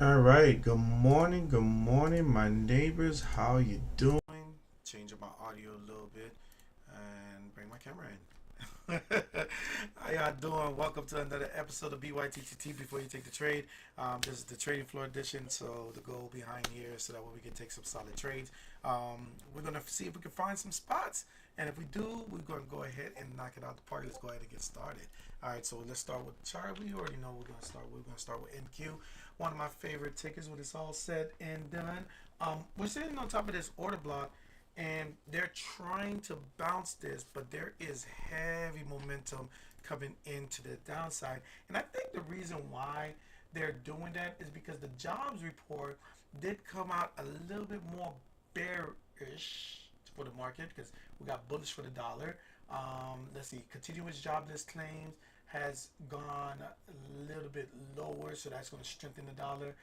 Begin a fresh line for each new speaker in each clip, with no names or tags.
All right. Good morning, my neighbors. How you doing? Change up my audio a little bit and bring my camera in. How y'all doing? Welcome to another episode of BYTTT. Before you take the trade, this is the trading floor edition. So the goal behind here is so that way we can take some solid trades. We're gonna see if we can find some spots, and if we do, we're gonna go ahead and knock it out the park. Let's go ahead and get started. All right. So let's start with the chart. We already know we're gonna start. We're gonna start with NQ, one of my favorite tickers when it's all said and done. We're sitting on top of this order block, and they're trying to bounce this, but there is heavy momentum coming into the downside. And I think the reason why they're doing that is because the jobs report did come out a little bit more bearish for the market because we got bullish for the dollar. Let's see, continuous jobless claims has gone a little bit lower, so that's going to strengthen the dollar.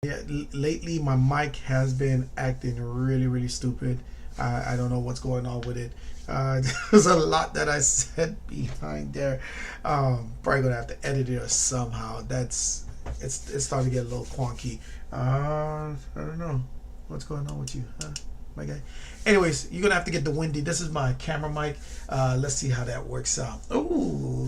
Yeah, lately my mic has been acting really stupid. I don't know what's going on with it. There's a lot that I said behind there. Probably gonna have to edit it or somehow. It's starting to get a little quonky. I don't know what's going on with you, huh, my guy. Anyways, you're gonna have to get the windy. This is my camera mic. Let's see how that works out. Oh,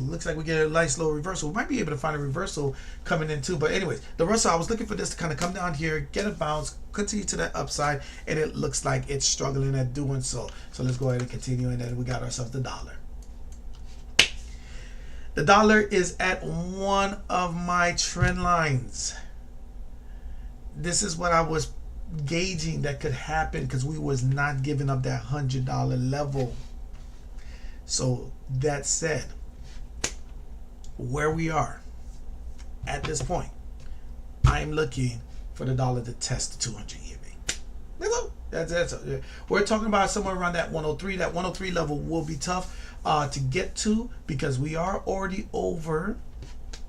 looks like we get a nice little reversal. We might be able to find a reversal coming in too. But anyways, the Russell, I was looking for this to kind of come down here, get a bounce, continue to that upside, and it looks like it's struggling at doing so. So let's go ahead and continue, and then we got ourselves the dollar. The dollar is at one of my trend lines. This is what I was gauging that could happen because we was not giving up that $100 level. So that said, where we are at this point, I'm looking for the dollar to test the 200 EMA. We're talking about somewhere around that 103. That 103 level will be tough to get to because we are already over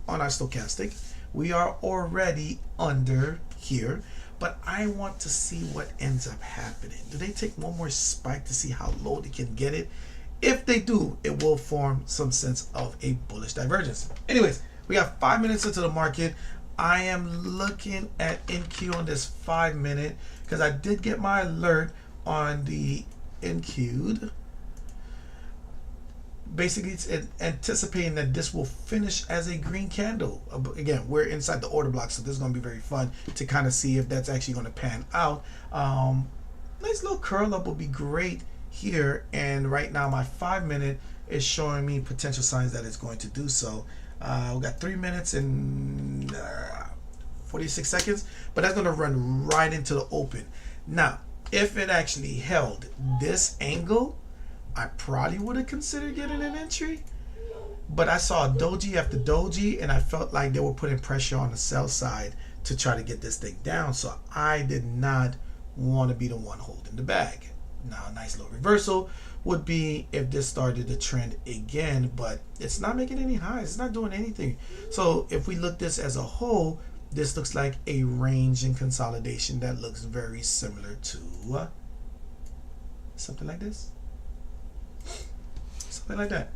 on our stochastic. We are already under here, but I want to see what ends up happening. Do they take one more spike to see how low they can get it? If they do, it will form some sense of a bullish divergence. Anyways, we got 5 minutes into the market. I am looking at NQ on this 5 minute because I did get my alert on the NQ'd. Basically, it's anticipating that this will finish as a green candle. Again, we're inside the order block, so this is going to be very fun to kind of see if that's actually going to pan out. Nice little curl up would be great here, and right now my 5 minute is showing me potential signs that it's going to do so. We got 3 minutes and 46 seconds, but that's going to run right into the open. Now, if it actually held this angle, I probably would have considered getting an entry, but I saw doji after doji, and I felt like they were putting pressure on the sell side to try to get this thing down, so I did not want to be the one holding the bag. Now, a nice little reversal would be if this started the trend again, but it's not making any highs. It's not doing anything. So if we look this as a whole, this looks like a range in consolidation that looks very similar to something like this. Something like that.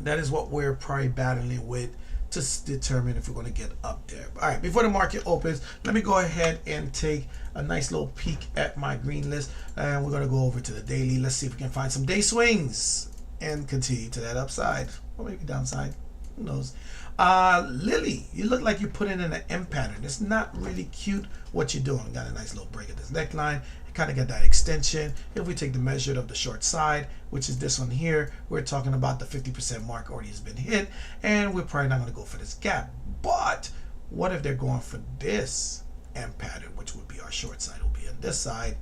That is what we're probably battling with to determine if we're going to get up there. All right, before the market opens, let me go ahead and take a nice little peek at my green list, and we're going to go over to the daily. Let's see if we can find some day swings and continue to that upside or maybe downside. Who knows? Lily, you look like you're putting in an M pattern. It's not really cute what you're doing. Got a nice little break at this neckline. Kind of got that extension. If we take the measure of the short side, which is this one here, we're talking about the 50% mark already has been hit, and we're probably not going to go for this gap. But what if they're going for this M pattern, which would be our short side? Will be on this side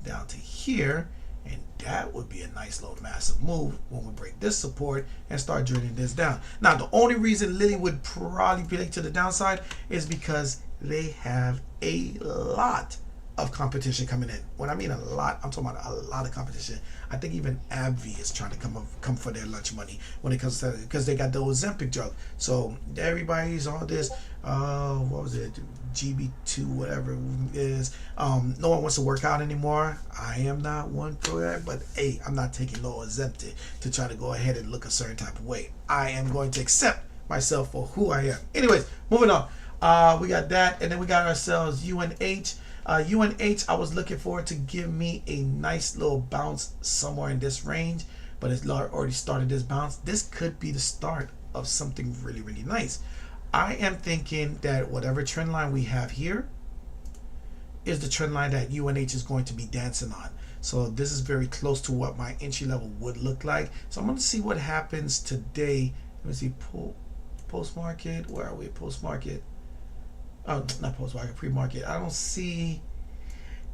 down to here, and that would be a nice little massive move when we break this support and start drilling this down. Now, the only reason Lily would probably play to the downside is because they have a lot of competition coming in. When I mean a lot, I'm talking about a lot of competition. I think even AbbVie is trying to come for their lunch money when it comes to, because they got the Ozempic drug. So everybody's on this. What was it? GB2, whatever it is. No one wants to work out anymore. I am not one for that, but hey, I'm not taking no Ozempic to try to go ahead and look a certain type of way. I am going to accept myself for who I am. Anyways, moving on. We got that, and then we got ourselves UNH. UNH, I was looking for it to give me a nice little bounce somewhere in this range, but it's already started this bounce. This could be the start of something really, really nice. I am thinking that whatever trend line we have here is the trend line that UNH is going to be dancing on. So this is very close to what my entry level would look like. So I'm going to see what happens today. Let me see, post market. Where are we? Post market. Oh, not post market, pre-market. I don't see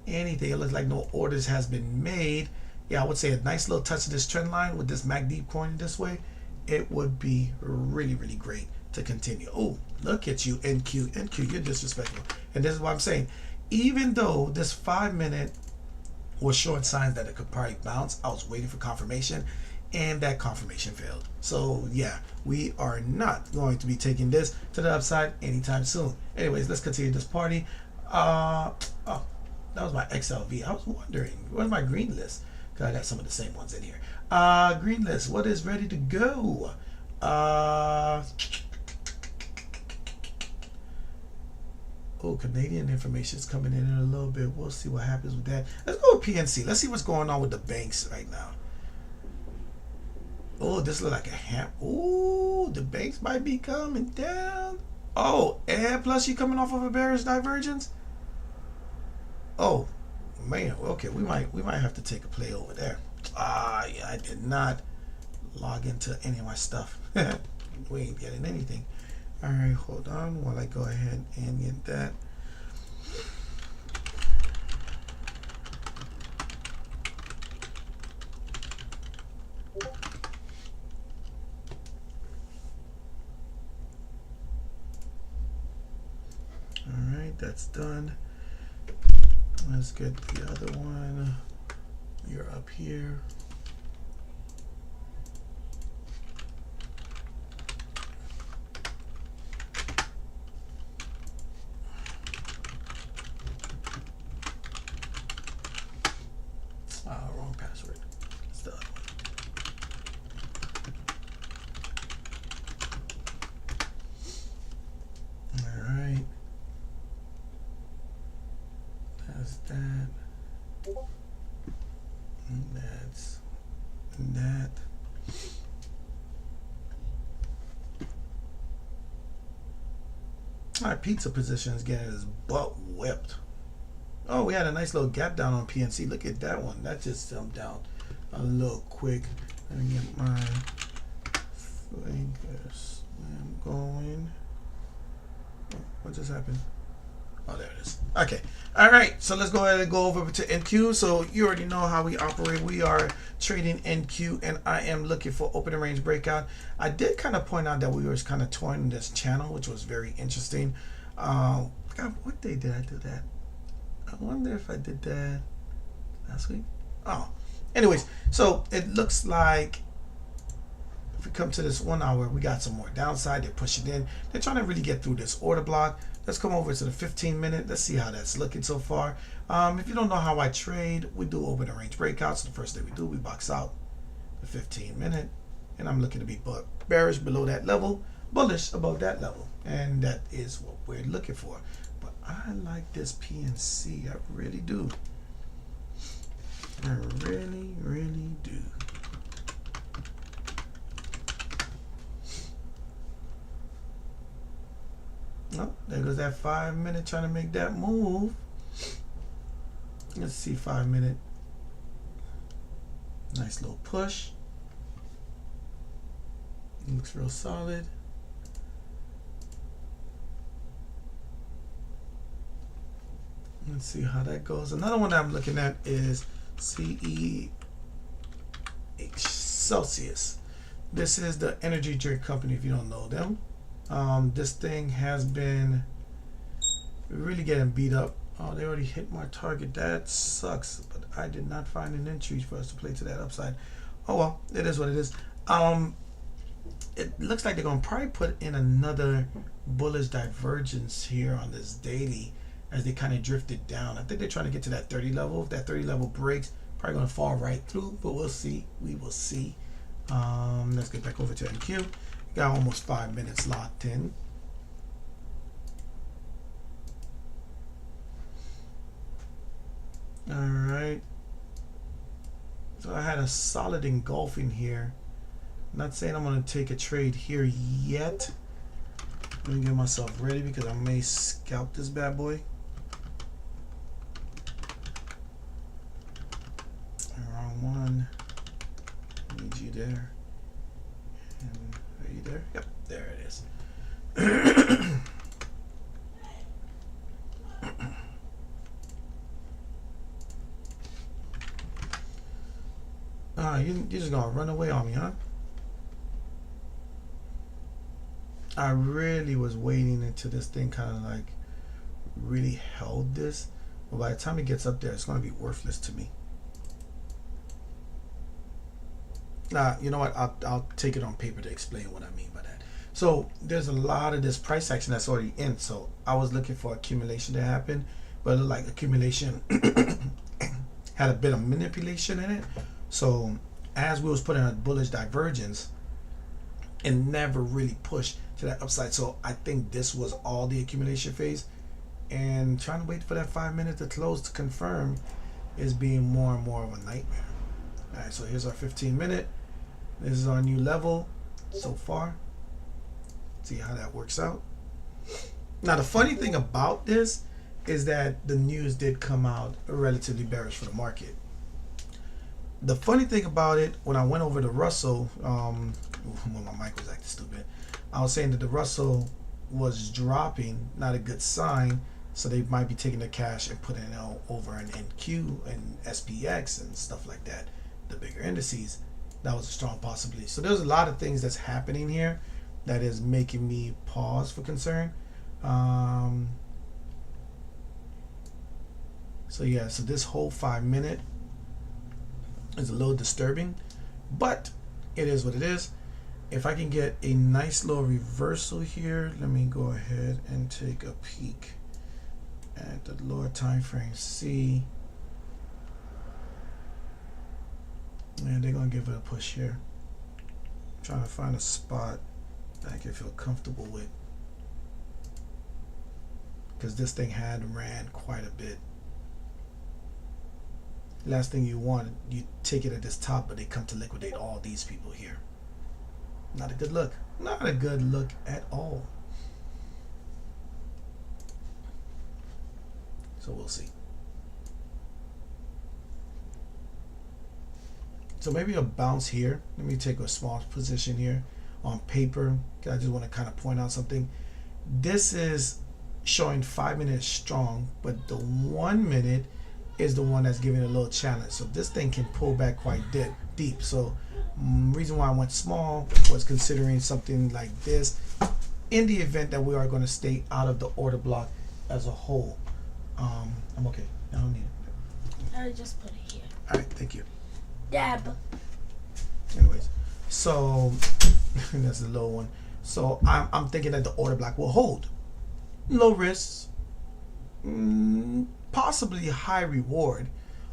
anything. It looks like no orders has been made. Yeah, I would say a nice little touch of this trend line with this MACD pointing this way. It would be really, really great to continue. Oh, look at you, NQ, you're disrespectful. And this is what I'm saying. Even though this 5 minute was showing signs that it could probably bounce, I was waiting for confirmation, and that confirmation failed. So yeah, we are not going to be taking this to the upside anytime soon. Anyways, let's continue this party. Oh, that was my XLV. I was wondering, where's my green list? Because I got some of the same ones in here. Green list, what is ready to go? Oh, Canadian information is coming in a little bit. We'll see what happens with that. Let's go with PNC. Let's see what's going on with the banks right now. Oh, this looks like a ham. Oh, the banks might be coming down. Oh, and plus you coming off of a bearish divergence. Oh, man. Okay, we might have to take a play over there. Yeah, I did not log into any of my stuff. We ain't getting anything. All right, hold on while I go ahead and get that. That's done. Let's get the other one. You're up here. Wrong password. It's the other one. All right, pizza position is getting his butt whipped. Oh, we had a nice little gap down on PNC. Look at that one. That just jumped down a little quick. Let me get my fingers. I'm going. Oh, what just happened? Oh, there it is. Okay. All right. So let's go ahead and go over to NQ. So you already know how we operate. We are trading NQ, and I am looking for opening range breakout. I did kind of point out that we were kind of toying this channel, which was very interesting. God, what day did I do that? I wonder if I did that last week. Oh, anyways, so it looks like if we come to this 1 hour, we got some more downside. They're pushing in. They're trying to really get through this order block. Let's come over to the 15-minute. Let's see how that's looking so far. If you don't know how I trade, we do open range breakouts. The first thing we do, we box out the 15-minute, and I'm looking to be bearish below that level, bullish above that level, and that is what we're looking for. But I like this PNC. I really do. I really, really do. Oh, there goes that 5-minute trying to make that move. Let's see 5-minute. Nice little push. Looks real solid. Let's see how that goes. Another one that I'm looking at is CE Celsius. This is the energy drink company if you don't know them. This thing has been really getting beat up. Oh, they already hit my target. That sucks, but I did not find an entry for us to play to that upside. Oh well, it is what it is. It looks like they're going to probably put in another bullish divergence here on this daily as they kind of drifted down. I think they're trying to get to that 30 level. If that 30 level breaks, probably going to fall right through, but we'll see. We will see. Let's get back over to NQ. Got almost 5 minutes locked in. All right. So I had a solid engulfing here. Not saying I'm going to take a trade here yet. Let me get myself ready because I may scalp this bad boy. Wrong one. Need you there. And are you there? Yep, there it is. You're just gonna run away on me, huh? I really was waiting until this thing kind of like really held this, but by the time it gets up there, it's gonna be worthless to me. You know what? I'll take it on paper to explain what I mean by that. So there's a lot of this price action that's already in. So I was looking for accumulation to happen, but it looked like accumulation had a bit of manipulation in it. So as we was putting a bullish divergence, it never really pushed to that upside. So I think this was all the accumulation phase, and trying to wait for that 5 minutes to close to confirm is being more and more of a nightmare. All right, so here's our 15-minute. This is our new level so far. See how that works out. Now the funny thing about this is that the news did come out relatively bearish for the market. The funny thing about it, when I went over to Russell, when my mic was acting stupid, I was saying that the Russell was dropping, not a good sign. So they might be taking the cash and putting it over in NQ and SPX and stuff like that, the bigger indices. That was a strong possibility. So there's a lot of things that's happening here that is making me pause for concern. So yeah, so this whole 5 minute is a little disturbing, but it is what it is. If I can get a nice little reversal here, let me go ahead and take a peek at the lower time frame. See, and they're gonna give it a push here. I'm trying to find a spot that I can feel comfortable with, because this thing had ran quite a bit. Last thing you want, you take it at this top, but they come to liquidate all these people here. Not a good look. Not a good look at all. So we'll see. So maybe a bounce here. Let me take a small position here on paper. I just want to kind of point out something. This is showing 5 minutes strong, but the 1 minute is the one that's giving a little challenge. So this thing can pull back quite deep. So reason why I went small was considering something like this in the event that we are going to stay out of the order block as a whole. I'm okay. I don't need it.
I just put it here.
All right, thank you.
Dab.
Anyways, so that's a low one. So I'm thinking that the order block will hold. Low risk, possibly high reward,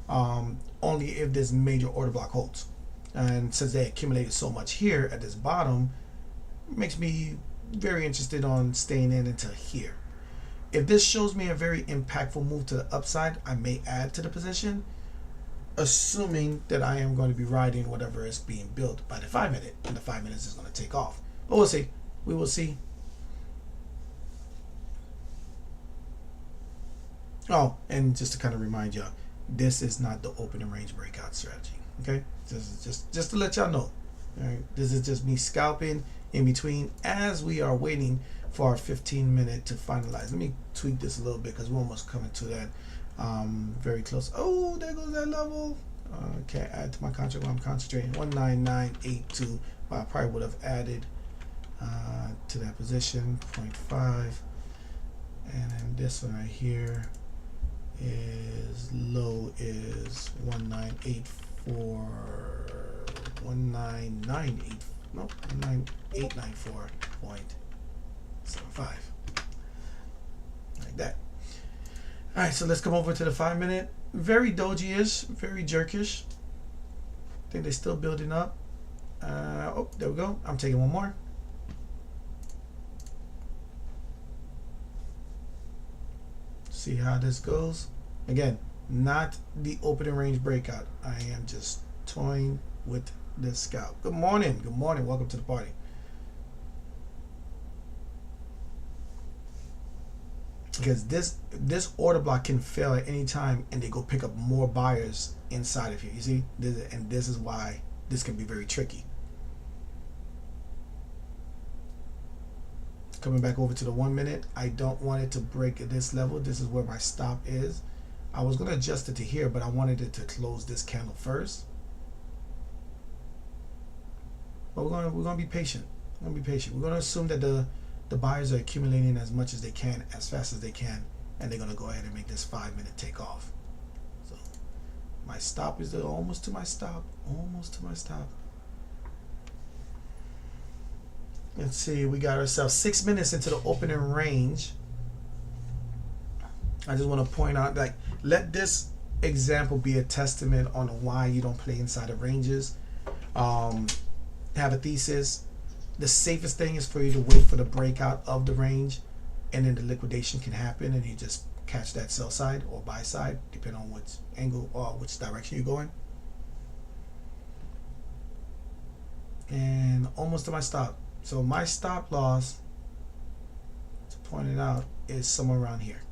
only if this major order block holds. And since they accumulated so much here at this bottom, it makes me very interested on staying in until here. If this shows me a very impactful move to the upside, I may add to the position, assuming that I am going to be riding whatever is being built by the 5 minute, and the 5 minutes is going to take off. But we'll see. We will see. Oh, and just to kind of remind y'all, this is not the opening range breakout strategy. Okay, this is just to let y'all know. All right, this is just me scalping in between as we are waiting for our 15-minute to finalize. Let me tweak this a little bit because we're almost coming to that. Very close. Oh, there goes that level. Can't add to my contract while I'm concentrating. 19982. Well, I probably would have added to that position 0.5, and then this one right here is low is 1984 199.8 no 19894.75 like that. All right, so let's come over to the 5 minute. Very doji-ish, very jerkish. I think they're still building up. Oh, there we go. I'm taking one more. See how this goes. Again, not the opening range breakout. I am just toying with this scalp. Good morning. Good morning. Welcome to the party. Because this order block can fail at any time, and they go pick up more buyers inside of here. You see, this is why this can be very tricky. Coming back over to the 1 minute, I don't want it to break at this level. This is where my stop is. I was going to adjust it to here, but I wanted it to close this candle first. But we're going to be patient. We're going to be patient. We're going to assume that the buyers are accumulating as much as they can, as fast as they can, and they're going to go ahead and make this 5 minute take off. So my stop is almost to my stop. Almost to my stop. Let's see, we got ourselves 6 minutes into the opening range. I just want to point out, like, let this example be a testament on why you don't play inside of ranges. Have a thesis. The safest thing is for you to wait for the breakout of the range, and then the liquidation can happen, and you just catch that sell side or buy side, depending on which angle or which direction you're going. And almost to my stop. So my stop loss, to point it out, is somewhere around here.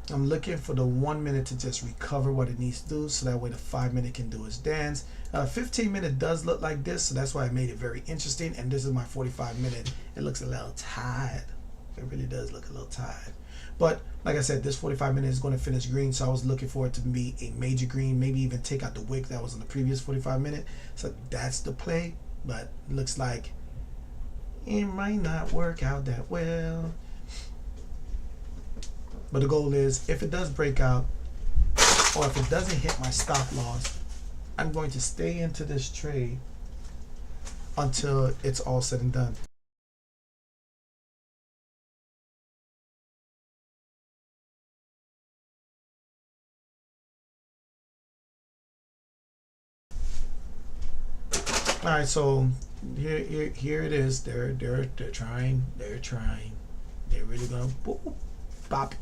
I'm looking for the 1 minute to just recover what it needs to do, so that way the 5 minute can do its dance. 15 minute does look like this, so that's why I made it very interesting. And this is my 45 minute. It looks a little tired. It really does look a little tired. But like I said, this 45 minute is going to finish green, so I was looking for it to be a major green, maybe even take out the wick that was in the previous 45 minute. So that's the play, but it looks like it might not work out that well. But the goal is, if it does break out, or if it doesn't hit my stop loss, I'm going to stay into this trade until it's all said and done. All right, so here it is. They're trying. They're really gonna boop, bop,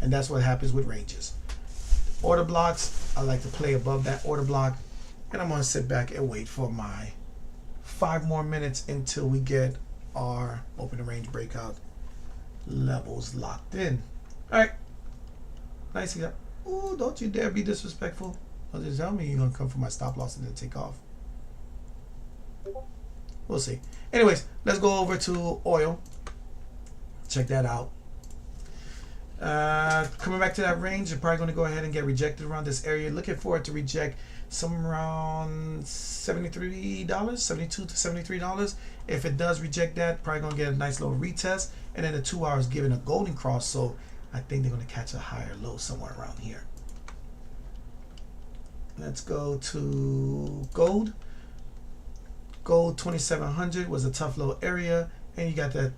and that's what happens with ranges. Order blocks, I like to play above that order block, and I'm gonna sit back and wait for my 5 more minutes until we get our open range breakout levels locked in. All right, nice. Ooh, don't you dare be disrespectful. Don't just tell me you're gonna come for my stop loss and then take off. We'll see. Anyways, let's go over to oil. Check that out. Coming back to that range, you're probably going to go ahead and get rejected around this area. Looking for it to reject somewhere around $73, $72 to $73. If it does reject that, probably going to get a nice little retest. And then the 2 hours giving a golden cross. So I think they're going to catch a higher low somewhere around here. Let's go to gold. Gold 2700 was a tough little area. And you got that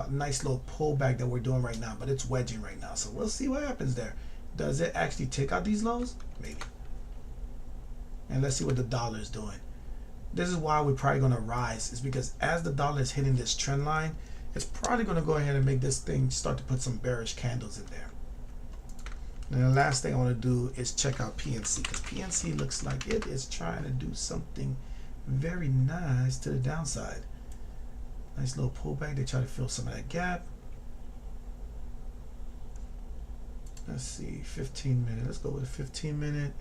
nice little pullback that we're doing right now, but it's wedging right now. So we'll see what happens there. Does it actually take out these lows? Maybe. And let's see what the dollar is doing. This is why we're probably going to rise. Is because as the dollar is hitting this trend line, it's probably going to go ahead and make this thing start to put some bearish candles in there. And the last thing I want to do is check out PNC, because PNC looks like it is trying to do something very nice to the downside. Nice little pullback. They try to fill some of that gap. Let's see, 15 minute. Let's go with a 15 minute.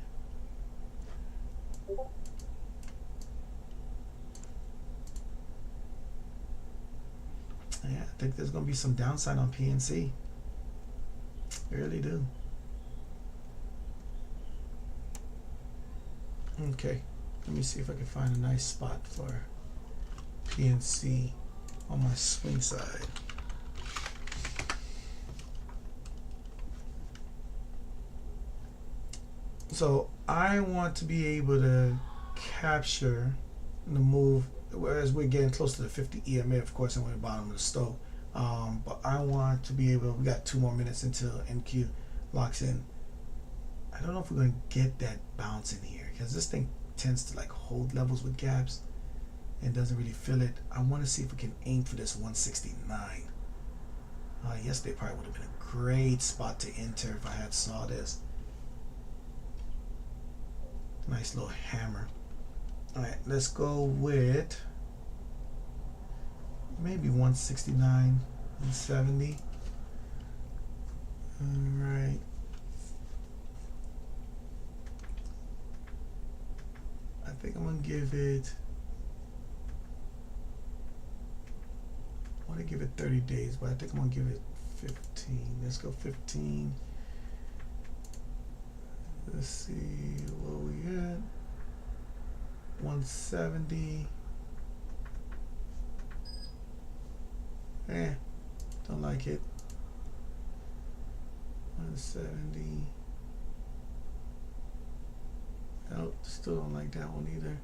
Yeah, I think there's going to be some downside on PNC. I really do. Okay, let me see if I can find a nice spot for PNC on my swing side. So I want to be able to capture the move as we're getting close to the 50 EMA, of course, and we're at the bottom of the stove. But I want to be able, we got 2 more minutes until NQ locks in. I don't know if we're going to get that bounce in here, because this thing tends to like hold levels with gaps and doesn't really feel it. I want to see if we can aim for this 169. Yesterday probably would have been a great spot to enter if I had saw this. Nice little hammer. All right, let's go with maybe 169 and 70. All right. I think I'm gonna give it. I want to give it 30 days, but I think I'm gonna give it 15. Let's go 15. Let's see what we got. 170. Don't like it. 170. Nope, still don't like that one either.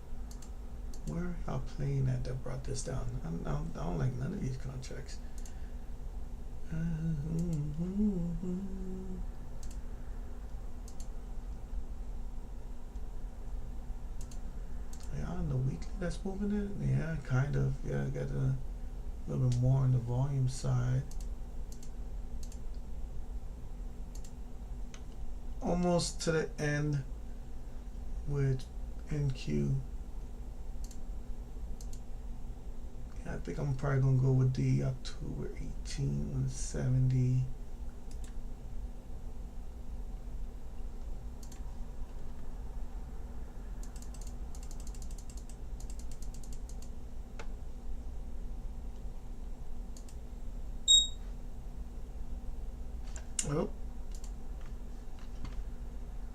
Where are y'all playing at that brought this down? I don't like none of these contracts. Yeah, on the weekly that's moving it? Yeah, kind of. Yeah, I got a little bit more on the volume side. Almost to the end with NQ. Yeah, I think I'm probably going to go with the October 18, 170. Well,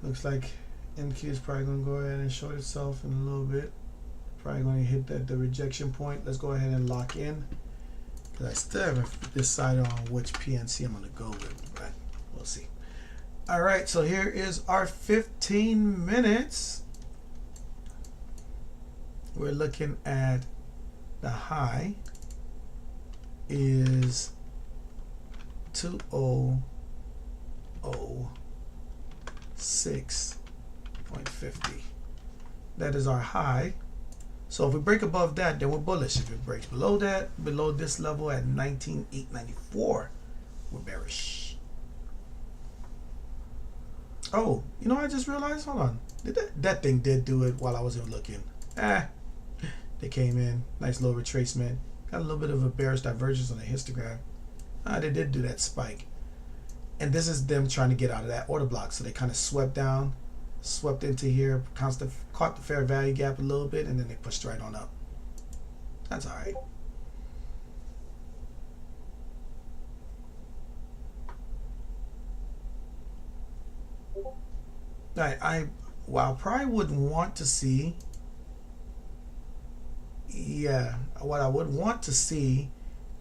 looks like NQ is probably going to go ahead and short itself in a little bit. Probably going to hit the rejection point. Let's go ahead and lock in, because I still haven't decided on which PNC I'm going to go with, but we'll see. All right, so here is our 15 minutes. We're looking at the high is 2006.50. That is our high. So if we break above that, then we're bullish. If it breaks below that, below this level at 19,894, we're bearish. Oh, you know, I just realized, hold on. That thing did do it while I wasn't looking. They came in, nice little retracement, Got a little bit of a bearish divergence on the histogram. They did do that spike. And this is them trying to get out of that order block. So they kind of swept down, swept into here, caught the fair value gap a little bit, and then they pushed right on up. That's all right. Well, I probably would want to see, what I would want to see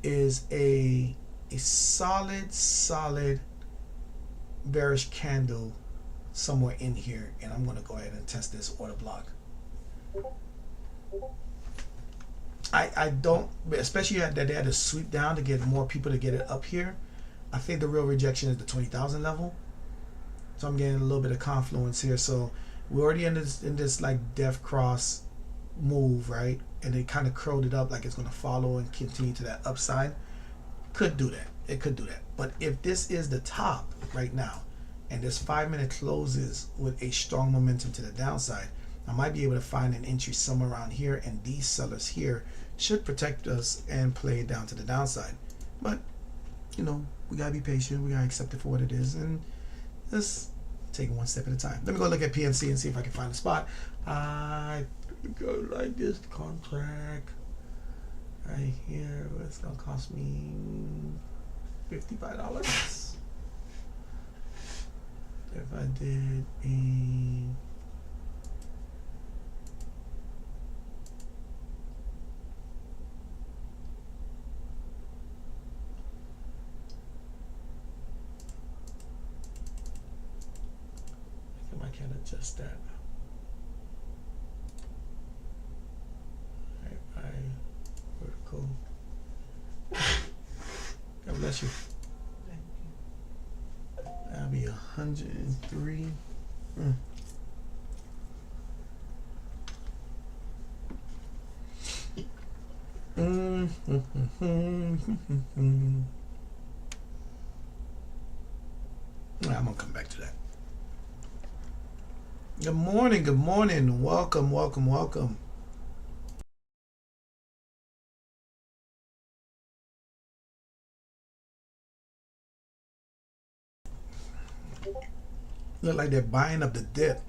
is a solid bearish candle somewhere in here, and I'm going to go ahead and test this order block. I don't, especially that they had to sweep down to get more people to get it up here. I think the real rejection is the 20,000 level. So I'm getting a little bit of confluence here. So we're already in this like death cross move, right? And it kind of curled it up like it's going to follow and continue to that upside. Could do that. It could do that. But if this is the top right now, and this 5-minute closes with a strong momentum to the downside, I might be able to find an entry somewhere around here, and these sellers here should protect us and play it down to the downside. But, you know, we gotta be patient. We gotta accept it for what it is, and just take it one step at a time. Let me go look at PNC and see if I can find a spot. I go like this contract right here. It's gonna cost me $55. If I did a I can't adjust that. Vertical. God bless you. That'll be 103. I'm gonna come back to that. Good morning, good morning. Welcome, welcome, welcome. Look like they're buying up the dip.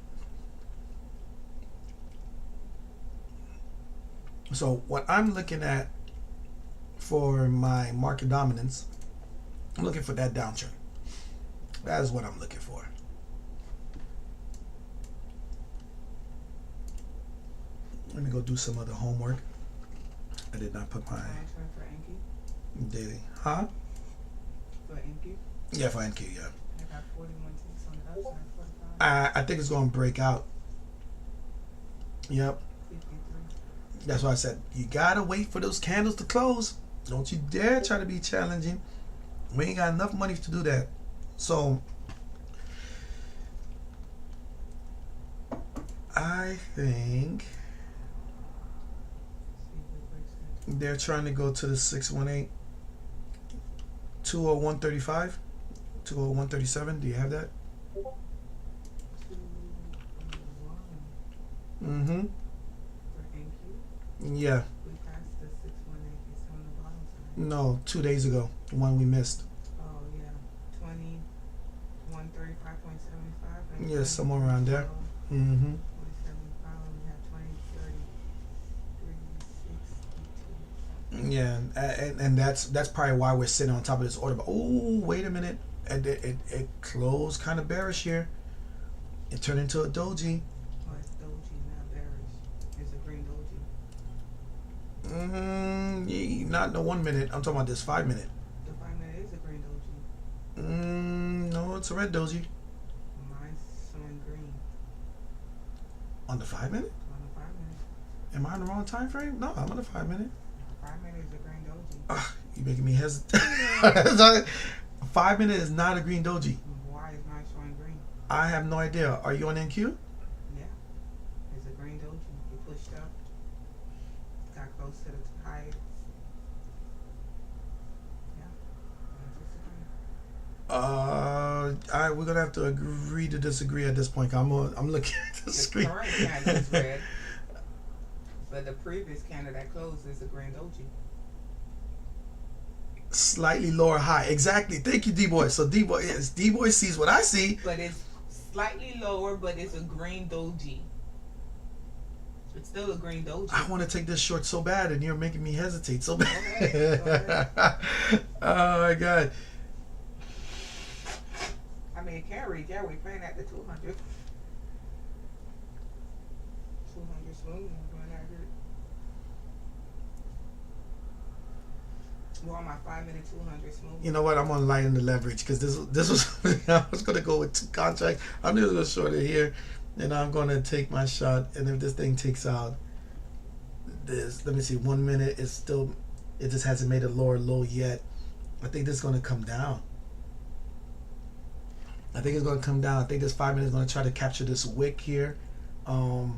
So what I'm looking at for my market dominance, I'm looking for that downtrend. That is what I'm looking for. Let me go do some other homework. I did not put my daily. Huh?
For NQued?
Yeah, for NQued, yeah.
I got 41 ticks on the upside, 45.
I think it's going to break out. Yep.
53.
That's why I said you gotta wait for those candles to close. Don't you dare try to be challenging. We ain't got enough money to do that. So I think they're trying to go to the 618 20135 20137. Do you have that? Mm-hmm. Yeah.
We passed the 618. It's on the bottom side.
No, 2 days ago, the one we missed.
Oh yeah, 2135.75.
Yeah, somewhere around there. Mm-hmm.
175. We have 2030.
Yeah, and that's probably why we're sitting on top of this order. But oh, wait a minute, it closed kind of bearish here. It turned into a doji.
Oh, it's doji, not bearish. It's a green doji.
Not in the 1 minute. I'm talking about this 5 minute.
The 5 minute is a green doji.
No, it's a red doji.
Mine's showing green.
On the 5 minute?
On the 5 minute.
Am I on the wrong time frame? No, I'm on the 5 minute.
5 minute is a green doji.
You making me hesitate. 5 minute is not a green doji.
Why is mine showing green?
I have no idea. Are you on NQ?
Yeah. It's a green doji. You pushed up. Got close to the highest. Yeah.
We're gonna have to agree to disagree at this point. I'm looking at the screen.
The current candle is red, but the previous candle that closed is a green doji.
Slightly lower high. Exactly. Thank you, D-Boy. So D-Boy sees what I see.
But it's slightly lower, but it's a green doji. It's still a green doji.
I want to take this short so bad, and you're making me hesitate so bad. Oh my god.
I mean, it can read. Yeah, we're playing at the 200. 200 smooth. We're on my 5-minute 200 smooth.
You know what? I'm gonna lighten the leverage because this was I was gonna go with 2 contracts. I'm just gonna short it here, and I'm gonna take my shot. And if this thing takes out this, let me see, 1 minute. It's still, it just hasn't made a lower low yet. I think this is gonna come down. I think it's gonna come down. I think this 5 minutes is gonna try to capture this wick here. I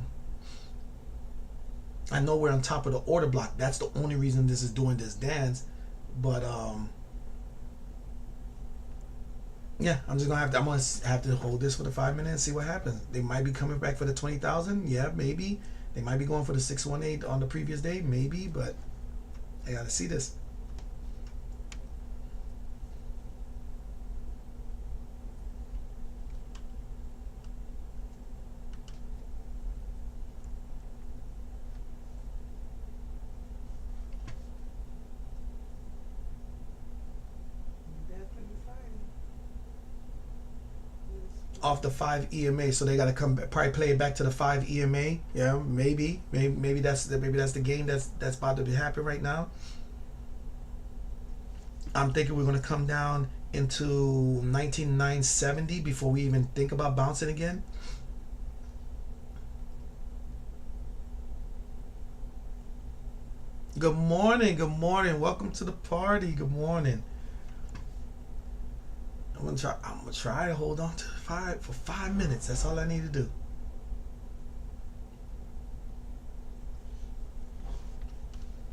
know we're on top of the order block. That's the only reason this is doing this dance. But yeah, I'm gonna have to hold this for the 5 minutes and see what happens. They might be coming back for the 20,000. Yeah, maybe. They might be going for the 618 on the previous day, maybe. But I gotta see this. Off the 5 EMA, so they got to come probably play it back to the 5 EMA. Yeah, maybe that's the game that's about to be happening right now. I'm thinking we're gonna come down into 19,970 before we even think about bouncing again. Good morning, welcome to the party. Good morning. I'm gonna try to hold on to the 5 for 5 minutes. That's all I need to do.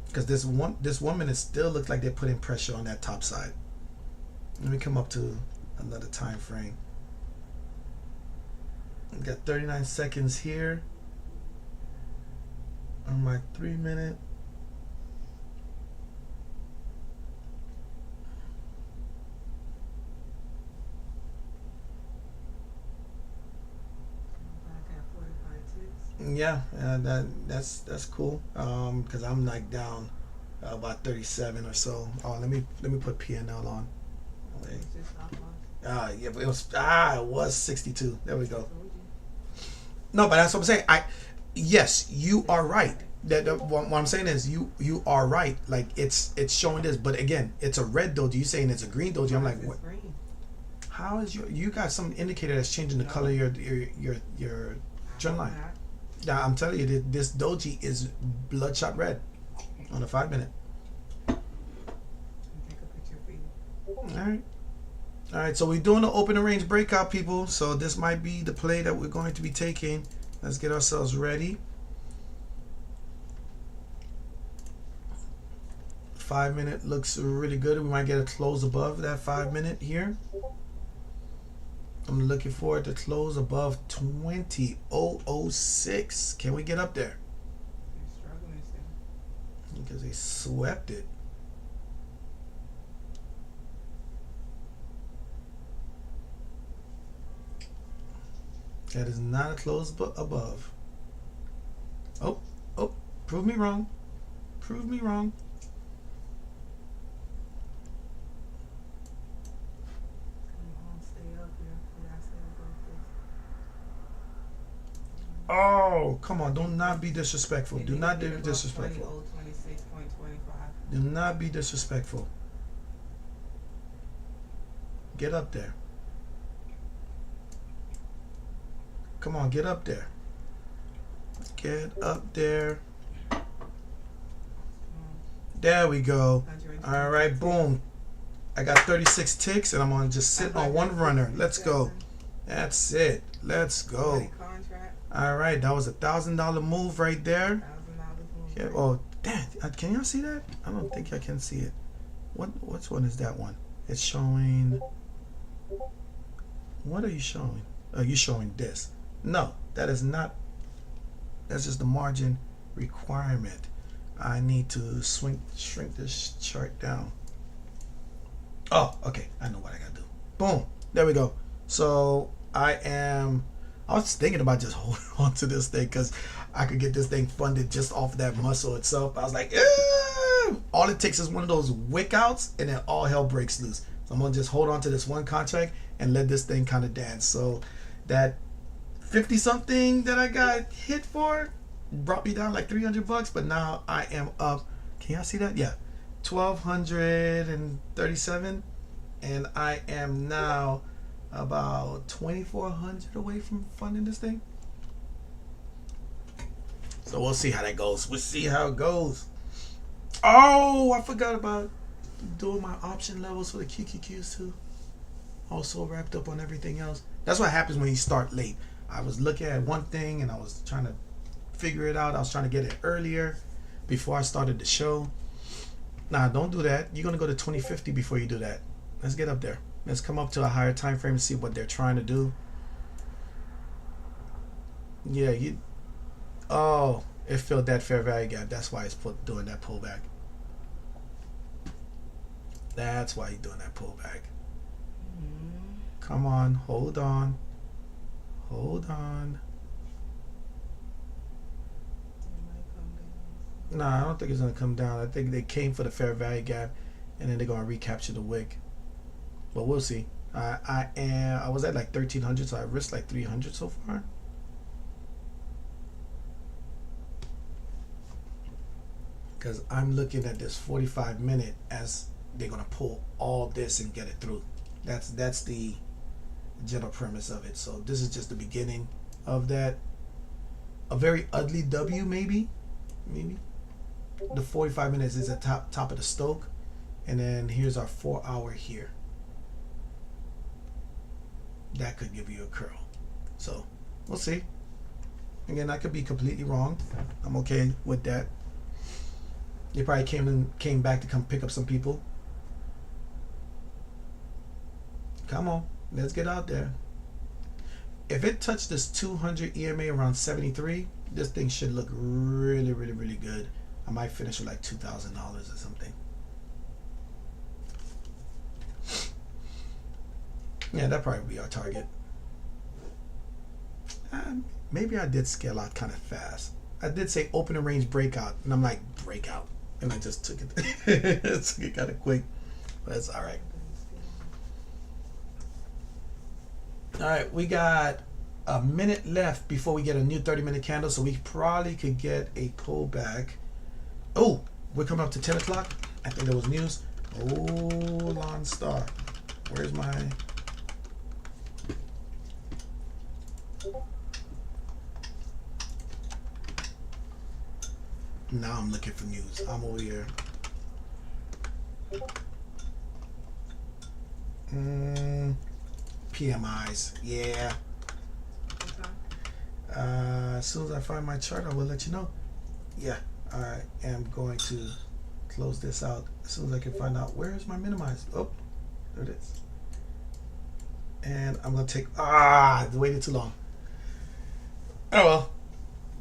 Because this 1 minute still looks like they're putting pressure on that top side. Let me come up to another time frame. We got 39 seconds here on my 3 minute. Yeah, that's cool. Because I'm like down about 37 or so. Oh, let me put PNL on. Wait. Yeah, but it was 62. There we go. No, but that's what I'm saying. Yes, you are right. What I'm saying is you are right. Like it's showing this, but again, it's a red doji. You saying it's a green doji? I'm like, what? How is you got some indicator that's changing the color of your trend line? Yeah, I'm telling you, this doji is bloodshot red on a 5 minute. All right. So we're doing the open range breakout, people. So this might be the play that we're going to be taking. Let's get ourselves ready. 5 minute looks really good. We might get a close above that 5 minute here. I'm looking forward to close above 20,006. Can we get up there?
They're struggling still.
Because they swept it. That is not a close above. Oh, prove me wrong. Prove me wrong. Oh, come on. Do not be disrespectful. Do not be disrespectful.
26.25.
Do not be disrespectful. Get up there. Come on, get up there. Get up there. There we go. All right, boom. I got 36 ticks, and I'm going to just sit on one runner. Let's go. That's it. Let's go. All right, that was $1,000 move right there. Yeah, oh, damn. Can y'all see that? I don't think I can see it. Which one is that one? It's showing. What are you showing? Are you showing this? No, that is not. That's just the margin requirement. I need to shrink this chart down. Oh, okay. I know what I gotta do. Boom. There we go. So I was thinking about just holding on to this thing because I could get this thing funded just off that muscle itself. I was like, all it takes is one of those wick outs and then all hell breaks loose. So I'm gonna just hold on to this one contract and let this thing kind of dance. So that 50 something that I got hit for brought me down like $300, but now I am up. Can y'all see that? Yeah, 1,237, and I am now about 2,400 away from funding this thing. So we'll see how that goes. We'll see how it goes. Oh, I forgot about doing my option levels for the QQQs too. Also wrapped up on everything else. That's what happens when you start late. I was looking at one thing and I was trying to figure it out. I was trying to get it earlier before I started the show. Nah, don't do that. You're gonna go to 2050 before you do that. Let's get up there. Let's come up to a higher time frame and see what they're trying to do. Yeah, you. Oh, it filled that fair value gap. That's why it's doing that pullback. That's why you're doing that pullback. Come on, hold on. Hold on. Nah, I don't think it's gonna come down. I think they came for the fair value gap, and then they're gonna recapture the wick. But we'll see. I was at like 1,300, so I risked like 300 so far. Because I'm looking at this 45-minute as they're gonna pull all this and get it through. That's the general premise of it. So this is just the beginning of that. A very ugly W, maybe. The 45 minutes is at top of the Stoke, and then here's our 4 hour here. That could give you a curl. So we'll see. Again, I could be completely wrong. I'm okay with that. They probably came back to come pick up some people. Come on, let's get out there. If it touched this 200 EMA around 73, this thing should look really, really, really good. I might finish with like $2,000 or something. Yeah, that'd probably be our target. Maybe I did scale out kind of fast. I did say open range breakout, and I'm like, breakout. And I just took it. Took it kind of quick. But it's all right. All right, we got a minute left before we get a new 30-minute candle, so we probably could get a pullback. Oh, we're coming up to 10 o'clock. I think there was news. Hold on, star. Where's my... Now I'm looking for news. I'm over here. PMIs. Yeah. As soon as I find my chart, I will let you know. Yeah, I am going to close this out as soon as I can find out where is my minimize. Oh, there it is. And I'm going to take... I waited too long. Oh well,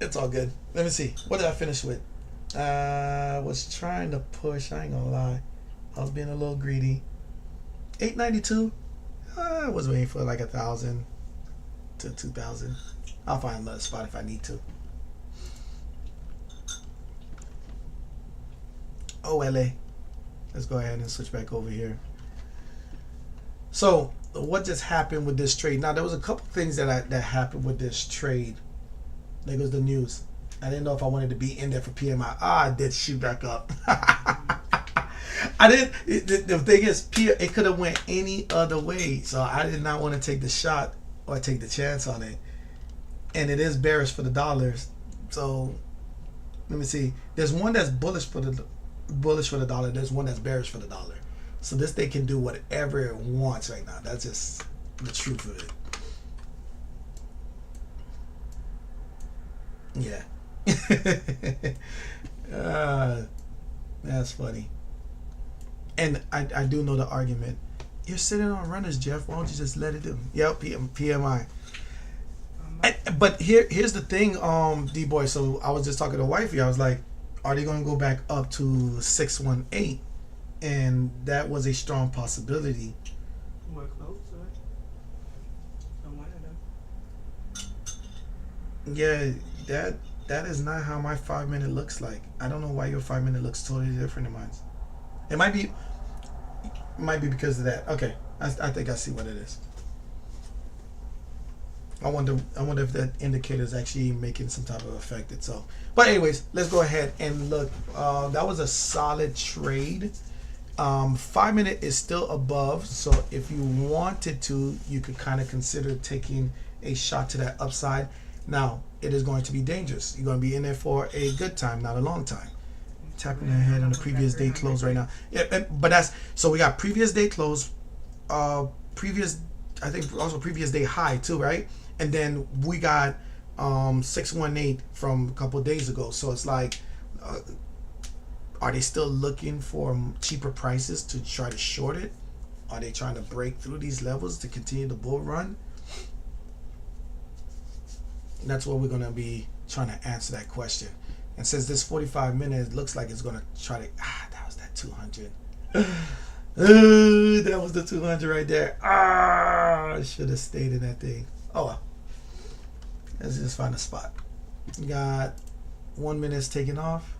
it's all good. Let me see. What did I finish with? I was trying to push. I ain't gonna lie. I was being a little greedy. 892. I was waiting for like 1,000 to 2,000. I'll find another spot if I need to. OLA. Let's go ahead and switch back over here. So what just happened with this trade? Now there was a couple things that happened with this trade. There goes the news. I didn't know if I wanted to be in there for PMI. I did shoot back up. I didn't. The thing is, it could have went any other way. So I did not want to take the shot or take the chance on it. And it is bearish for the dollars. So let me see. There's one that's bullish for the dollar. There's one that's bearish for the dollar. So this thing can do whatever it wants right now. That's just the truth of it. Yeah. That's funny. And I do know the argument. You're sitting on runners, Jeff. Why don't you just let it do? Yep, PMI. But here's the thing, D-boy. So I was just talking to wifey. I was like, are they going to go back up to 618? and that was a strong possibility.
We're close to it. On one of them.
Yeah, that is not how my 5 minute looks like. I don't know why your 5 minute looks totally different than mine. It might be because of that. Okay, I think I see what it is. I wonder if that indicator is actually making some type of effect itself. But anyways, let's go ahead and look. That was a solid trade. 5 minute is still above, so if you wanted to, you could kind of consider taking a shot to that upside. Now, it is going to be dangerous. You're going to be in there for a good time, not a long time. Tapping ahead on the previous day close right now. Yeah, but that's so we got previous day close, previous, I think also previous day high too, right? And then we got 618 from a couple of days ago. So it's like, are they still looking for cheaper prices to try to short it? Are they trying to break through these levels to continue the bull run? And that's what we're going to be trying to answer that question. And since this 45 minutes looks like it's going to try to, that was that 200. That was the 200 right there. I should have stayed in that thing. Oh well. Let's just find a spot. We got 1 minute taking off.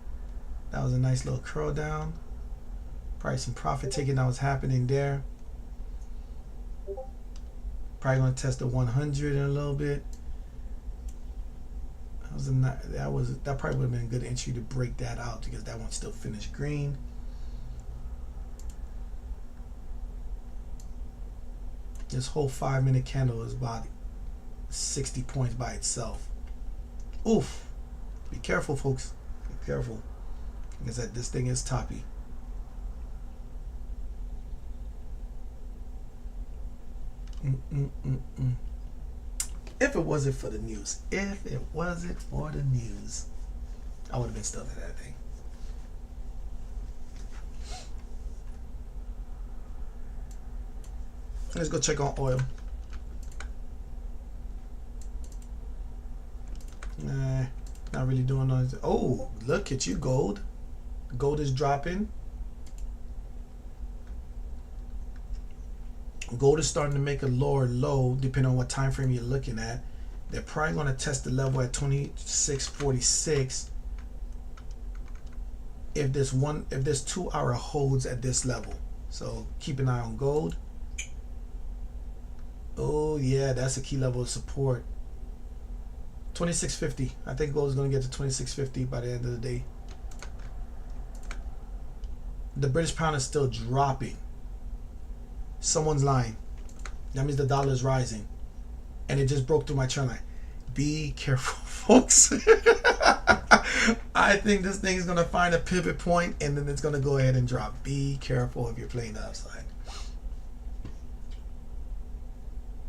That was a nice little curl down. Probably some profit taking that was happening there. Probably going to test the 100 in a little bit. That probably would have been a good entry to break that out because that one still finished green. This whole 5 minute candle is about 60 points by itself. Oof. Be careful, folks. Be careful. Because this thing is toppy. If it wasn't for the news. If it wasn't for the news. I would have been still in that thing. Let's go check on oil. Nah, not really doing nothing. Oh, look at you, gold. Gold is dropping. Gold is starting to make a lower low, depending on what time frame you're looking at. They're probably going to test the level at 26.46. If this 2 hour holds at this level. So keep an eye on gold. Oh yeah, that's a key level of support. 26.50. I think gold is going to get to 26.50 by the end of the day. The British pound is still dropping. Someone's lying. That means the dollar is rising. And it just broke through my trend line. Be careful, folks. I think this thing is going to find a pivot point and then it's going to go ahead and drop. Be careful if you're playing the upside.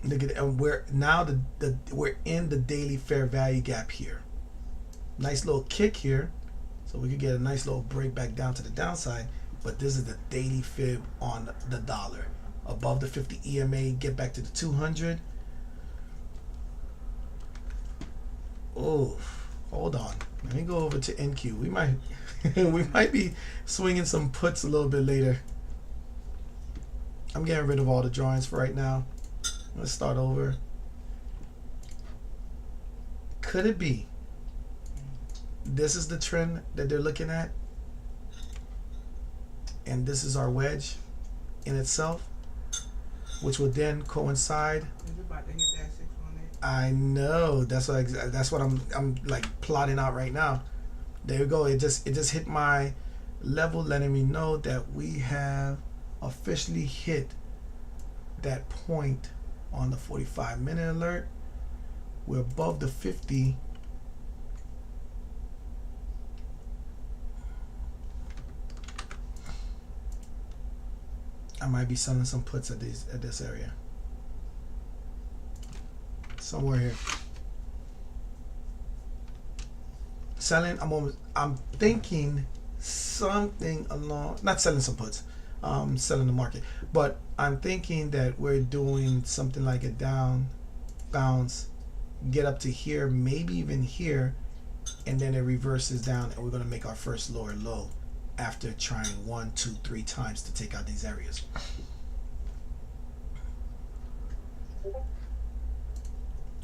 Look at it, and we're now we're in the daily fair value gap here. Nice little kick here, so we could get a nice little break back down to the downside. But this is the daily fib on the dollar. Above the 50 EMA, get back to the 200. Oh, hold on. Let me go over to NQ. We might be swinging some puts a little bit later. I'm getting rid of all the drawings for right now. Let's start over. Could it be this is the trend that they're looking at? And this is our wedge in itself, which will then coincide.
Is it about to hit that 618?
I know. That's what I'm like plotting out right now. There we go. It just hit my level, letting me know that we have officially hit that point on the 45 minute alert. We're above the 50. I might be selling some puts at this area. Somewhere here. Selling, I'm thinking something along, not selling some puts, selling the market, but I'm thinking that we're doing something like a down bounce, get up to here, maybe even here, and then it reverses down and we're going to make our first lower low. after trying 1, 2, 3 times to take out these areas.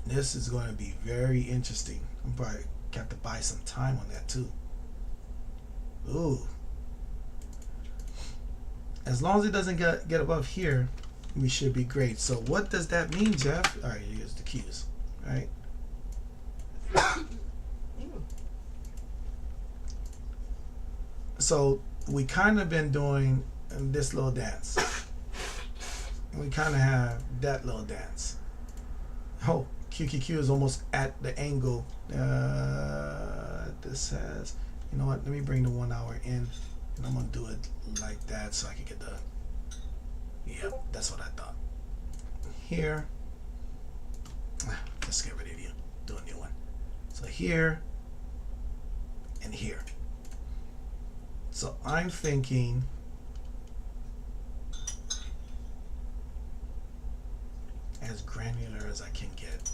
This is going to be very interesting. I'm probably got to buy some time on that too. Ooh. As long as it doesn't get above here, we should be great. So what does that mean, Jeff? All right, here's the cues. All right. So we kind of been doing this little dance. We kind of have that little dance. Oh, QQQ is almost at the angle. This has, you know what? Let me bring the 1 hour in, and I'm gonna do it like that so I can get the. Yeah, that's what I thought. Here. Let's get rid of you. Do a new one. So here and here. So I'm thinking as granular as I can get.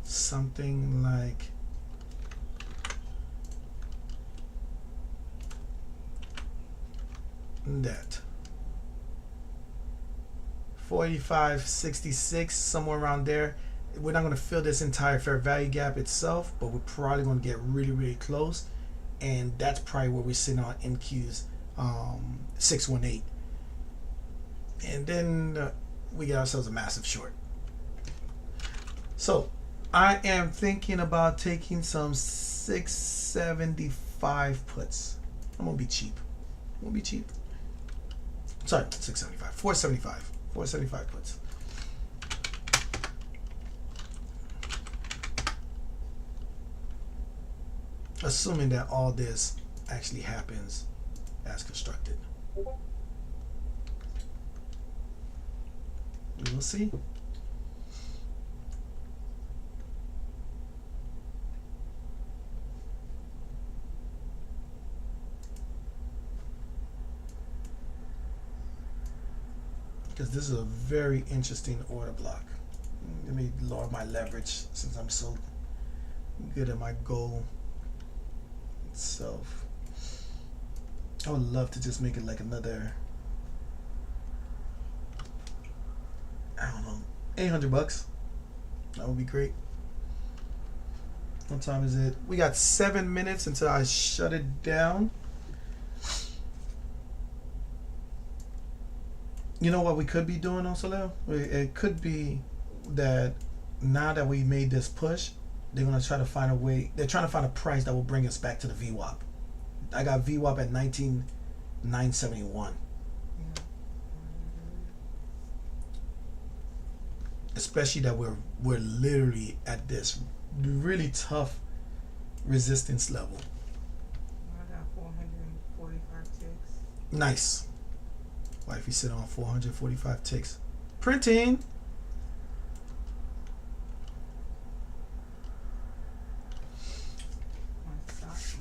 Something like that. 45.66, somewhere around there. We're not going to fill this entire fair value gap itself, but we're probably going to get really, really close. And that's probably where we're sitting on NQ's 618. And then we get ourselves a massive short. So I am thinking about taking some 675 puts. I'm going to be cheap. I'm going to be cheap. Sorry, 675. 475. 475 puts. Assuming that all this actually happens as constructed. We will see. Because this is a very interesting order block. Let me lower my leverage since I'm so good at my goal itself. I would love to just make it like another, I don't know, $800. That would be great. What time is it? We got 7 minutes until I shut it down. You know what we could be doing also, Leo? It could be that now that we made this push, they're going to try to find a way. They're trying to find a price that will bring us back to the VWAP. I got VWAP at 19,971. Especially that we're literally at this really tough resistance level.
I got 445 ticks.
Nice. Wifey sit on 445 ticks. Printing.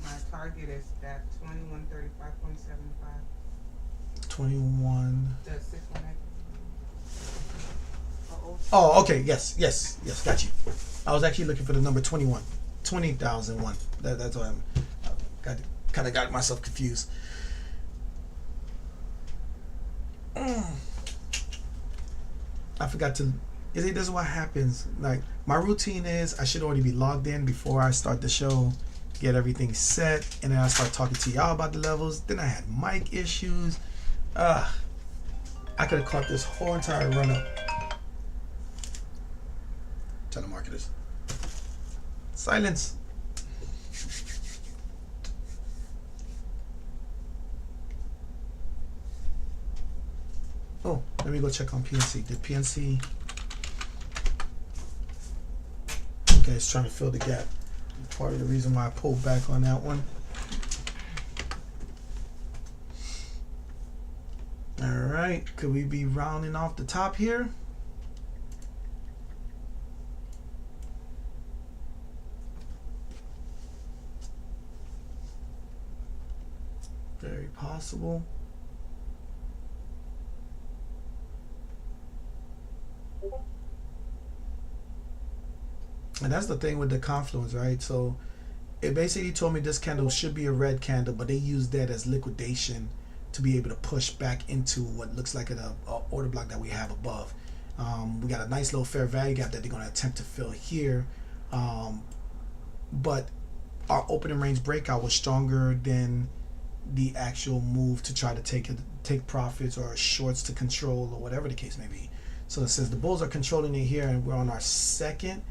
My target is that 2135.75.
21.
The 618.
Oh, okay. Yes. Got you. I was actually looking for the number 21. 20,001. That's why I kind of got myself confused. I forgot to. This is what happens. Like, my routine is I should already be logged in before I start the show, get everything set, and then I start talking to y'all about the levels. Then I had mic issues. I could have caught this whole entire run up. Telemarketers. Silence. Oh, let me go check on PNC. Did PNC? Okay, it's trying to fill the gap. Part of the reason why I pulled back on that one. All right, could we be rounding off the top here? Very possible. And that's the thing with the confluence, right? So it basically told me this candle should be a red candle, but they use that as liquidation to be able to push back into what looks like a order block that we have above. We got a nice little fair value gap that they're going to attempt to fill here, but our opening range breakout was stronger than the actual move to try to take profits or shorts to control or whatever the case may be. So it says the bulls are controlling it here, and we're on our second.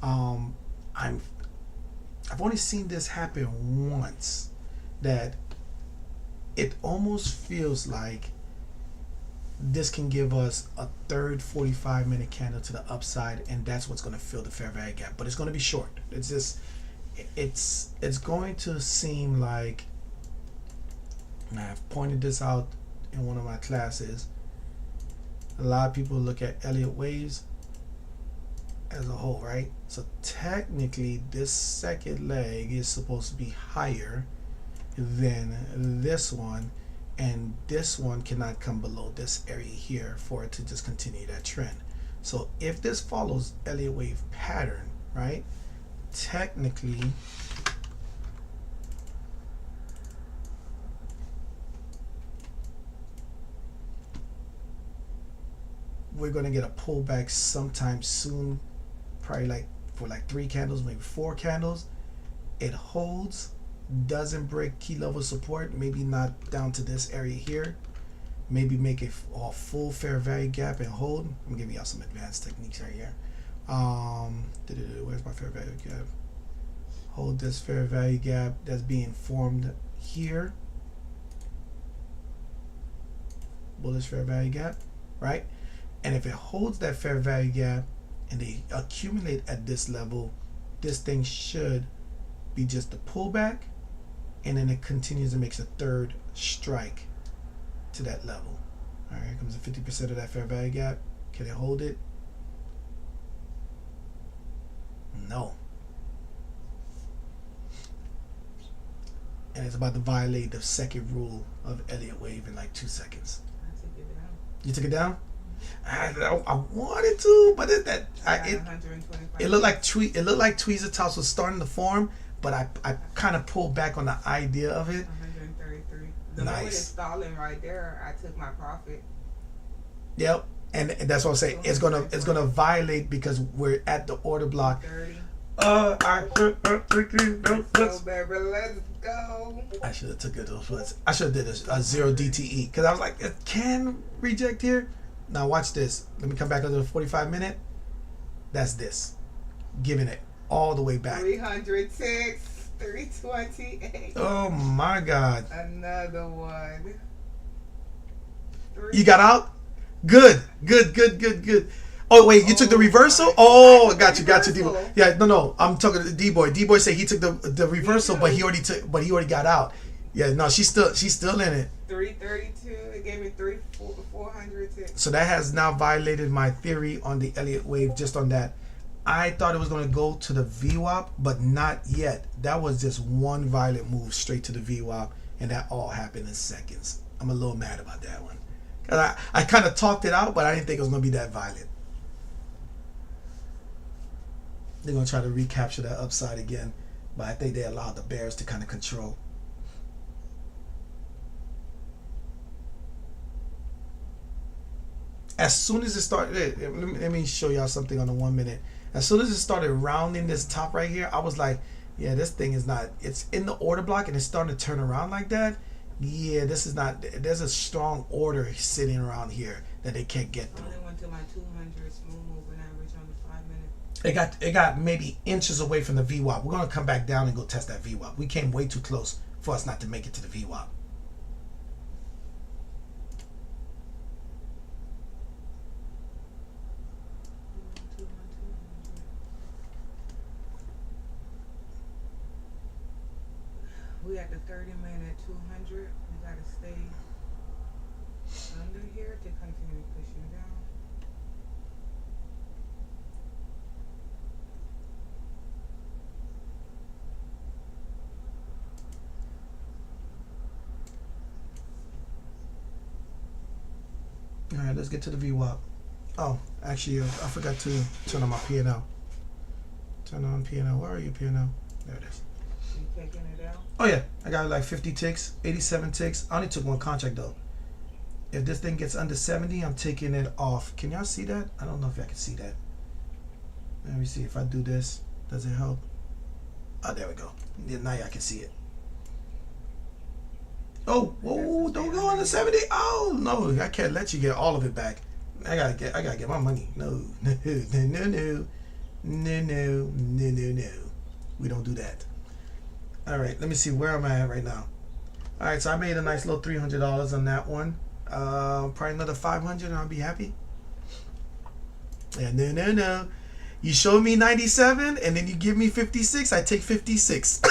I've only seen this happen once, that it almost feels like this can give us a third 45-minute candle to the upside, and that's what's going to fill the fair value gap. But it's going to be short. It's just it's going to seem like, and I've pointed this out in one of my classes, a lot of people look at Elliott waves as a whole, right? So technically this second leg is supposed to be higher than this one, and this one cannot come below this area here for it to just continue that trend. So if this follows Elliott wave pattern, right, technically we're going to get a pullback sometime soon, probably like for like 3 candles, maybe 4 candles. It holds, doesn't break key level support, maybe not down to this area here, maybe make a full fair value gap and hold. I'm giving y'all some advanced techniques right here. Where's my fair value gap? Hold this fair value gap that's being formed here, bullish fair value gap, right? And if it holds that fair value gap and they accumulate at this level, this thing should be just a pullback, and then it continues and makes a third strike to that level. All right, here comes the 50% of that fair value gap. Can it hold it? No. And it's about to violate the second rule of Elliott wave in like 2 seconds.
I took it down.
You took it down? I wanted to, but it looked like it looked like Tweezer Tops was starting to form, but I kind of pulled back on the idea of it.
133. The moment it's stalling right there, I took my profit.
Yep, and that's what I'm saying. It's gonna violate because we're at the order block.
30.
So
baby, let's go.
I should have took it. I should have did a 0 DTE because I was like, it can reject here. Now watch this. Let me come back to the 45-minute. That's this. Giving it all the way back.
306, 328.
Oh my God.
Another one.
You got out? Good. Oh wait, you took the reversal? Oh, got you, D-boy. Yeah, no. I'm talking to D-boy. D-boy said he took the reversal, but he already got out. Yeah, no, she's still in it.
332. It gave me 400.
So that has now violated my theory on the Elliott wave. Just on that, I thought it was going to go to the VWAP, but not yet. That was just one violent move straight to the VWAP, and that all happened in seconds. I'm a little mad about that one. Cause I kind of talked it out, but I didn't think it was going to be that violent. They're going to try to recapture that upside again, but I think they allowed the bears to kind of control. As soon as it started, let me show y'all something on the 1 minute. As soon as it started rounding this top right here, I was like, yeah, this thing is not, it's in the order block and it's starting to turn around like that. Yeah, this is not, there's a strong order sitting around here that they can't get through.
I only went to my 200 smooth moving average on the 5 minute.
It got maybe inches away from the VWAP. We're going to come back down and go test that VWAP. We came way too close for us not to make it to the VWAP.
We at the 30-minute 200. We gotta stay under here to continue pushing down.
All right, let's get to the VWAP. Oh, actually, I forgot to turn on my P&L. Turn on P&L. Where are you, P&L? There it is.
You taking it out?
Oh yeah, I got like 50 ticks, 87 ticks. I only took one contract though. If this thing gets under 70, I'm taking it off. Can y'all see that? I don't know if I can see that. Let me see if I do this. Does it help? Oh, there we go. Yeah, now y'all can see it. Oh, whoa, don't go under 70. Oh no, I can't let you get all of it back. I gotta get my money. No. No. We don't do that. All right, let me see where am I at right now. All right, so I made a nice little $300 on that one. Probably another 500 and I'll be happy. Yeah, no. You show me 97 and then you give me 56, I take 56.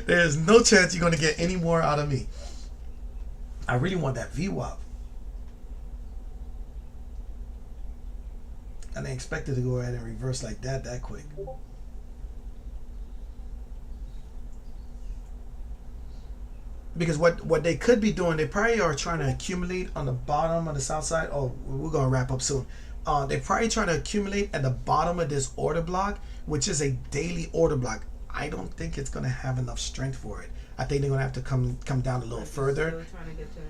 There's no chance you're going to get any more out of me. I really want that VWAP. I didn't expect it to go ahead and reverse like that quick. Because what they could be doing, they probably are trying to accumulate on the bottom of the south side. Oh, we're going to wrap up soon. They probably trying to accumulate at the bottom of this order block, which is a daily order block. I don't think it's going to have enough strength for it. I think they're going to have to come down a little further.
Trying to get to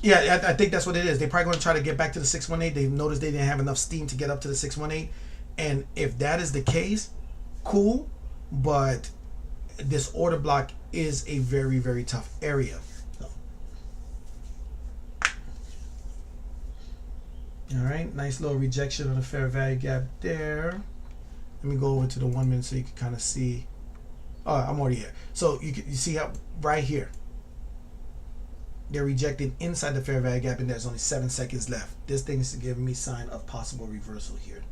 Yeah, I think that's what it is. They're probably going to try to get back to the 618. They've noticed they didn't have enough steam to get up to the 618. And if that is the case, cool. But this order block is a very, very tough area. So. All right, nice little rejection on the fair value gap there. Let me go over to the 1 minute so you can kind of see. Oh, I'm already here. So you see how right here they're rejected inside the fair value gap, and there's only 7 seconds left. This thing is giving me sign of possible reversal here.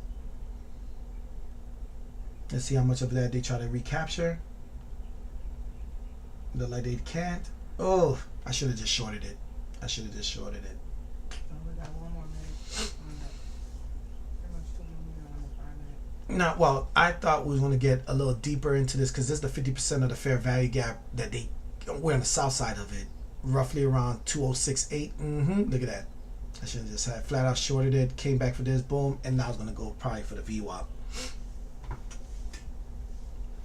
Let's see how much of that they try to recapture. Look like they can't. Oh, I should have just shorted it.
Oh, we got 1 more minute. Pretty much 2 more minutes on the 5 minute.
Now, well, I thought we was going to get a little deeper into this because this is the 50% of the fair value gap that we're on the south side of it, roughly around 2068. Look at that. I should have just had flat out shorted it, came back for this, boom, and now it's going to go probably for the VWAP.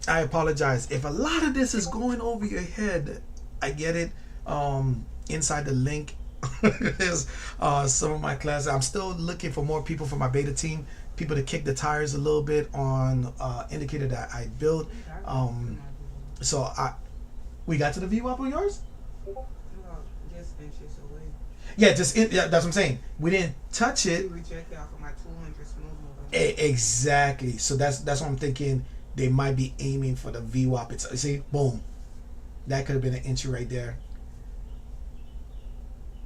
I apologize if a lot of this is going over your head. I get it. Inside the link is some of my classes. I'm still looking for more people for my beta team, people to kick the tires a little bit on indicator that I built. So we got to the VWAP on yours?
Just inches away.
Yeah, that's what I'm saying. We didn't touch it.
You rejected off of my 200 smooth move.
Exactly. So that's what I'm thinking. They might be aiming for the VWAP. See, boom. That could have been an entry right there.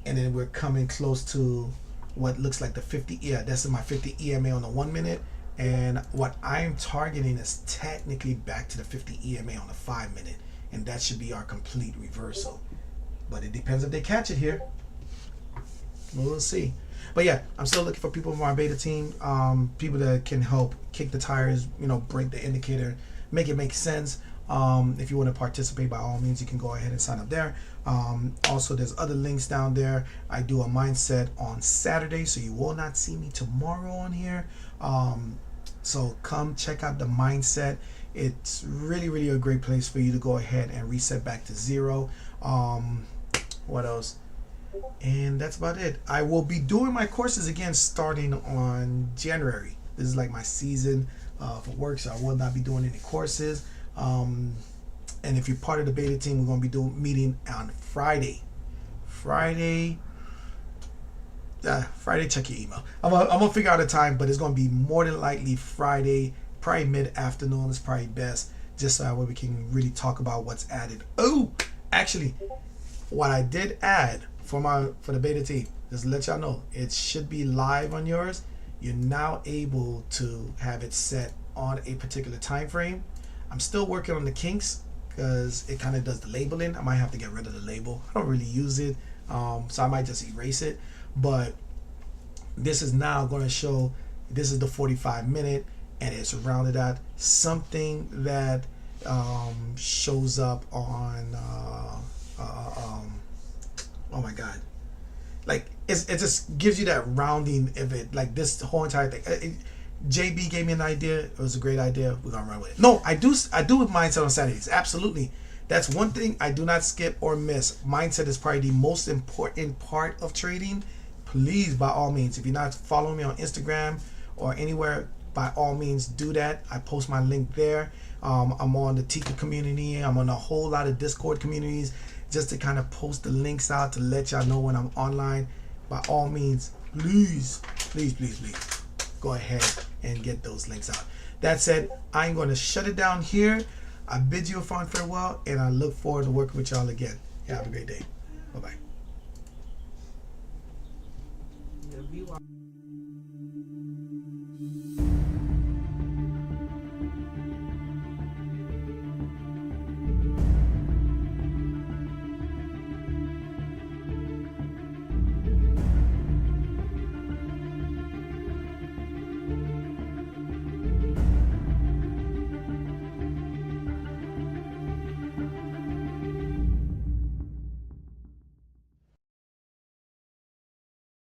And then we're coming close to what looks like the 50. Yeah, that's my 50 EMA on the 1 minute. And what I'm targeting is technically back to the 50 EMA on the 5 minute. And that should be our complete reversal. But it depends if they catch it here. We'll see. But yeah, I'm still looking for people from my beta team, people that can help kick the tires, break the indicator, make it make sense. If you want to participate, by all means, you can go ahead and sign up there. Also, there's other links down there. I do a mindset on Saturday, so you will not see me tomorrow on here. So come check out the mindset. It's really, really a great place for you to go ahead and reset back to zero. What else? And that's about it. I will be doing my courses again starting on January. This is like my season for work, so I will not be doing any courses. And if you're part of the beta team, we're going to be meeting on Friday. Friday, check your email. I'm gonna figure out a time, but it's going to be more than likely Friday, probably mid-afternoon is probably best, just so that way we can really talk about what's added. Oh, actually, what I did add for the beta team, just to let y'all know, it should be live on yours. You're now able to have it set on a particular time frame. I'm still working on the kinks because it kind of does the labeling. I might have to get rid of the label. I don't really use it, so I might just erase it. But this is now going to show, this is the 45 minute, and it's rounded out something that shows up on oh my god, like it just gives you that rounding of it, like this whole entire thing. JB gave me an idea. It was a great idea. We're gonna run with it. No, I do with mindset on Saturdays. Absolutely. That's one thing I do not skip or miss. Mindset is probably the most important part of trading. Please, by all means, if you're not following me on Instagram or anywhere, by all means do that. I post my link there. I'm on the Tika community. I'm on a whole lot of Discord communities just to kind of post the links out to let y'all know when I'm online. By all means, please, please, please, please go ahead and get those links out. That said, I'm going to shut it down here. I bid you a fond farewell, and I look forward to working with y'all again. Yeah, have a great day. Bye-bye.
The view